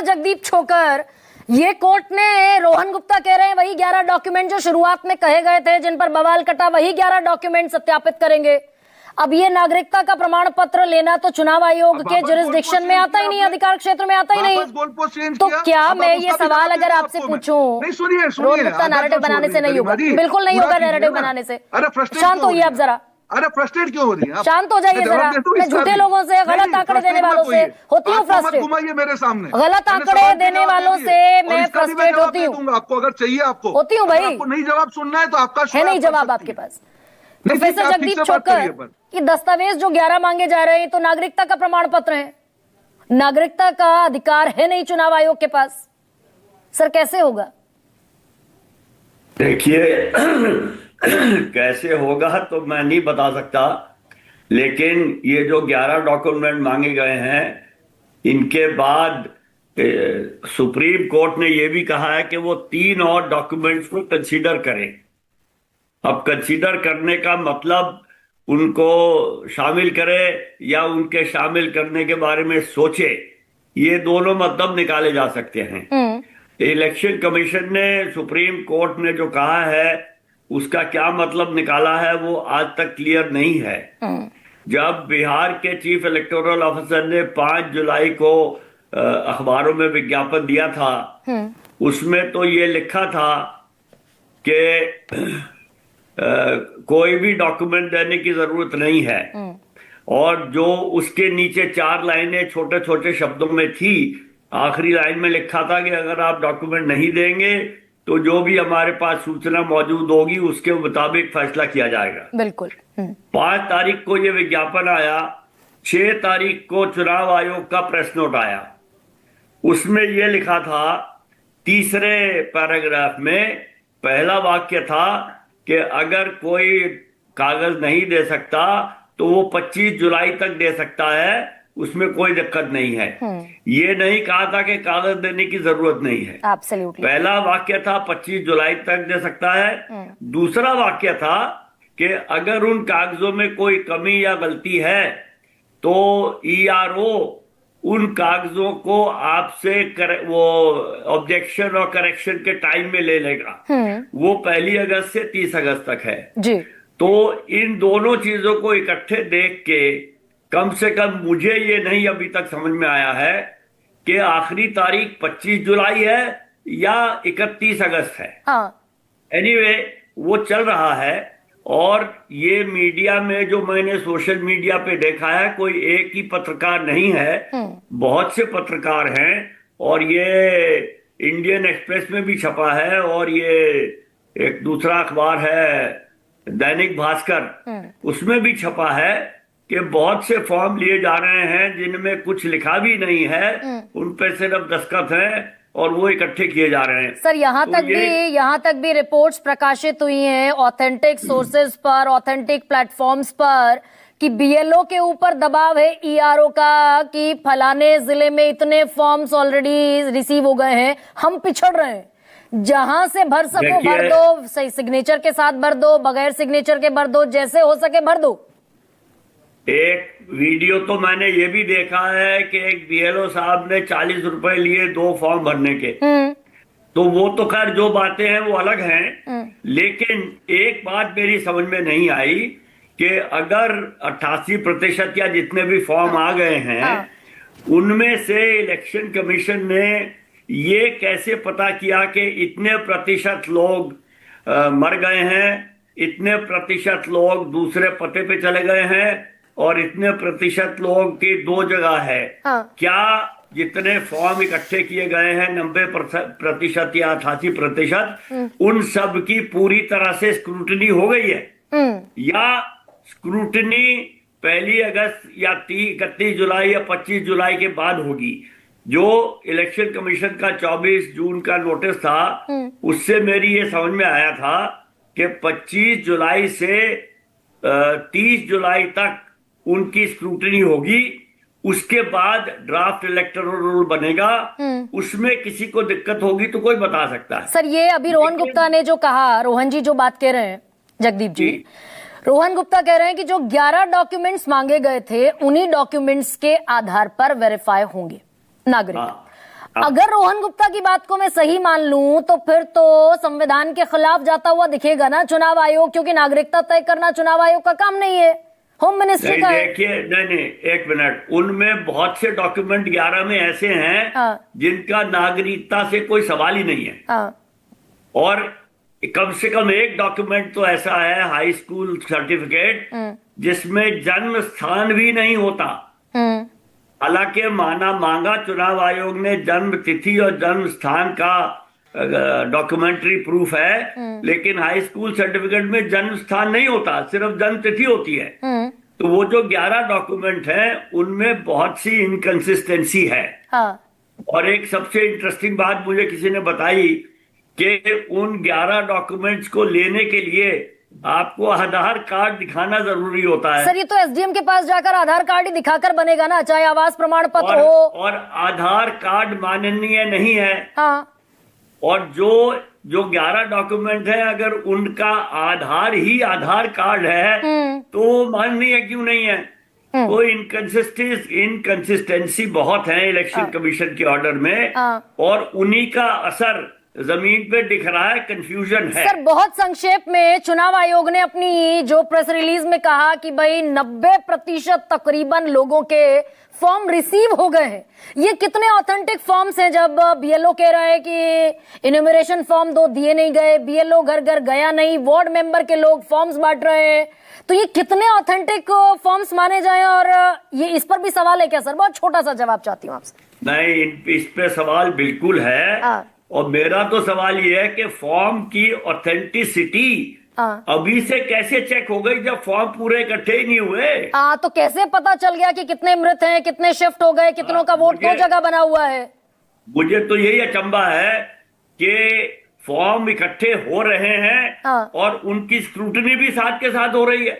जगदीप छोकर, ये कोर्ट ने रोहन गुप्ता कह रहे हैं वही 11 डॉक्यूमेंट जो शुरुआत में कहे गए थे, जिन पर बवाल कटा, वही 11 डॉक्यूमेंट सत्यापित करेंगे। अब ये नागरिकता का प्रमाण पत्र लेना तो चुनाव आयोग के जुरिस्डिक्शन में आता ही नहीं, अधिकार क्षेत्र में आता ही नहीं। तो क्या मैं ये सवाल अगर आपसे पूछूं, रोहन गुप्ता नैरेटिव बनाने से नहीं होगा? बिल्कुल नहीं होगा नैरेटिव बनाने से। शांत होइए आप जरा। अरे फ्रस्ट्रेट क्यों हो रही है? शांत हो जाइए जरा। मैं झूठे लोगों से, गलत आंकड़े देने वालों से होती हूँ फ्रस्ट्रेट। घुमाइए मेरे सामने। गलत आंकड़े देने वालों से मैं फ्रस्ट्रेट होती हूँ। आपको अगर चाहिए, आपको होती हूँ भाई। आपको नहीं जवाब सुनना है तो आपका है नहीं जवाब आपके पास। प्रोफेसर जगदीप छोकर, ये दस्तावेज जो 11 मांगे जा रहे हैं तो नागरिकता का प्रमाण पत्र है, नागरिकता का अधिकार है नहीं चुनाव आयोग के पास। सर कैसे होगा? देखिए कैसे होगा तो मैं नहीं बता सकता, लेकिन ये जो 11 डॉक्यूमेंट मांगे गए हैं, इनके बाद सुप्रीम कोर्ट ने ये भी कहा है कि वो 3 और डॉक्यूमेंट्स को कंसीडर करें। अब कंसीडर करने का मतलब उनको शामिल करे या उनके शामिल करने के बारे में सोचे, ये दोनों मतलब निकाले जा सकते हैं। इलेक्शन कमीशन ने, सुप्रीम कोर्ट ने जो कहा है उसका क्या मतलब निकाला है वो आज तक क्लियर नहीं है। जब बिहार के चीफ इलेक्टोरल ऑफिसर ने 5 जुलाई को अखबारों में विज्ञापन दिया था, उसमें तो ये लिखा था कि कोई भी डॉक्यूमेंट देने की जरूरत नहीं है, और जो उसके नीचे 4 लाइनें छोटे छोटे शब्दों में थी, आखिरी लाइन में लिखा था कि अगर आप डॉक्यूमेंट नहीं देंगे तो जो भी हमारे पास सूचना मौजूद होगी उसके मुताबिक फैसला किया जाएगा। बिल्कुल। 5 तारीख को ये विज्ञापन आया, 6 तारीख को चुनाव आयोग का प्रेस नोट आया। उसमें यह लिखा था, तीसरे पैराग्राफ में पहला वाक्य था कि अगर कोई कागज नहीं दे सकता तो वो 25 जुलाई तक दे सकता है, उसमें कोई दिक्कत नहीं है। ये नहीं कहा था कि कागज देने की जरूरत नहीं है। Absolutely. पहला वाक्य था 25 जुलाई तक दे सकता है। दूसरा वाक्य था कि अगर उन कागजों में कोई कमी या गलती है तो ERO उन कागजों को आपसे वो ऑब्जेक्शन और करेक्शन के टाइम में ले लेगा। वो 1 अगस्त से 30 अगस्त तक है जी। तो इन दोनों चीजों को इकट्ठे देख के कम से कम मुझे ये नहीं अभी तक समझ में आया है कि आखिरी तारीख 25 जुलाई है या 31 अगस्त है। एनीवे, वो चल रहा है। और ये मीडिया में जो मैंने सोशल मीडिया पे देखा है, कोई एक ही पत्रकार नहीं है, बहुत से पत्रकार हैं, और ये इंडियन एक्सप्रेस में भी छपा है, और ये एक दूसरा अखबार है दैनिक भास्कर, उसमें भी छपा है कि बहुत से फॉर्म लिए जा रहे हैं जिनमें कुछ लिखा भी नहीं है, उन पे सिर्फ दस्तखत हैं और वो इकट्ठे किए जा रहे हैं। सर यहाँ तक भी रिपोर्ट्स प्रकाशित हुई हैं ऑथेंटिक सोर्सेज पर, ऑथेंटिक प्लेटफॉर्म्स पर, कि BLO के ऊपर दबाव है ERO का कि फलाने जिले में इतने फॉर्म्स ऑलरेडी रिसीव हो गए हैं, हम पिछड़ रहे हैं, जहां से भर सको भर दो, सही सिग्नेचर के साथ भर दो, बगैर सिग्नेचर के भर दो, जैसे हो सके भर दो। एक वीडियो तो मैंने ये भी देखा है कि एक BLO साहब ने 40 रुपए लिए 2 फॉर्म भरने के। तो वो तो खैर जो बातें हैं वो अलग हैं, लेकिन एक बात मेरी समझ में नहीं आई कि अगर 88% या जितने भी फॉर्म आ गए हैं, उनमें से इलेक्शन कमीशन ने ये कैसे पता किया कि इतने प्रतिशत लोग मर गए हैं, इतने प्रतिशत लोग दूसरे पते पे चले गए हैं, और इतने प्रतिशत लोग की 2 जगह है? क्या जितने फॉर्म इकट्ठे किए गए हैं 90% या 88%, उन सब की पूरी तरह से स्क्रूटनी हो गई है, या स्क्रूटनी 1 अगस्त या 31 जुलाई या 25 जुलाई के बाद होगी? जो इलेक्शन कमीशन का 24 जून का नोटिस था, उससे मेरी ये समझ में आया था कि 25 जुलाई से 30 जुलाई तक उनकी स्क्रूटनी होगी, उसके बाद ड्राफ्ट इलेक्टोरल रोल बनेगा, उसमें किसी को दिक्कत होगी तो कोई बता सकता है। सर ये अभी रोहन गुप्ता ने जो कहा, रोहन जी जो बात कह रहे हैं, जगदीप जी, रोहन गुप्ता कह रहे हैं कि जो 11 डॉक्यूमेंट्स मांगे गए थे, उन्हीं डॉक्यूमेंट्स के आधार पर वेरीफाई होंगे नागरिक। अगर रोहन गुप्ता की बात को मैं सही मान लूं तो फिर तो संविधान के खिलाफ जाता हुआ दिखेगा ना चुनाव आयोग, क्योंकि नागरिकता तय करना चुनाव आयोग का काम नहीं है, होम मिनिस्ट्री का है। देखिए, नहीं, एक मिनट, उनमें बहुत से डॉक्यूमेंट 11 में ऐसे हैं जिनका नागरिकता से कोई सवाल ही नहीं है। और कम से कम एक डॉक्यूमेंट तो ऐसा है, हाई स्कूल सर्टिफिकेट, जिसमें जन्म स्थान भी नहीं होता। हालांकि मांगा चुनाव आयोग ने जन्म तिथि और जन्म स्थान का डॉक्यूमेंट्री प्रूफ है, लेकिन हाई स्कूल सर्टिफिकेट में जन्म स्थान नहीं होता, सिर्फ जन्म तिथि होती है। तो वो जो 11 डॉक्यूमेंट हैं उनमें बहुत सी इनकंसिस्टेंसी है। और एक सबसे इंटरेस्टिंग बात मुझे किसी ने बताई कि उन 11 डॉक्यूमेंट्स को लेने के लिए आपको आधार कार्ड दिखाना जरूरी होता है। सर, ये तो एसडीएम के पास जाकर आधार कार्ड ही दिखाकर बनेगा ना, चाहे आवास प्रमाण पत्र हो। और आधार कार्ड माननीय नहीं है। और जो 11 डॉक्यूमेंट है, अगर उनका आधार ही आधार कार्ड है तो माननीय क्यों नहीं है? तो इनकंसिस्टेंसी बहुत है इलेक्शन कमीशन के ऑर्डर में, और उन्हीं का असर जमीन पे दिख रहा है, कंफ्यूजन है। सर, बहुत संक्षेप में चुनाव आयोग ने अपनी जो प्रेस रिलीज में कहा कि भाई 90% तकरीबन लोगों के फॉर्म रिसीव हो गए हैं। ये कितने ऑथेंटिक फॉर्म्स हैं जब बीएलओ कह रहा है कि इन्यूमरेशन फॉर्म 2 दिए नहीं गए, बीएलओ घर घर गया नहीं, वार्ड मेंबर के लोग फॉर्म्स बांट रहे हैं, तो ये कितने ऑथेंटिक फॉर्म्स माने जाएं? और ये इस पर भी सवाल है क्या सर? बहुत छोटा सा जवाब चाहती हूँ आपसे। नहीं, इस पे सवाल बिल्कुल है। और मेरा तो सवाल ये है कि फॉर्म की ऑथेंटिसिटी अभी से कैसे चेक हो गई जब फॉर्म पूरे इकट्ठे ही नहीं हुए? तो कैसे पता चल गया कि कितने मृत हैं, कितने शिफ्ट हो गए, कितनों का वोट 2 जगह बना हुआ है? मुझे तो यही अचंभा है कि फॉर्म इकट्ठे हो रहे हैं और उनकी स्क्रूटनी भी साथ के साथ हो रही है।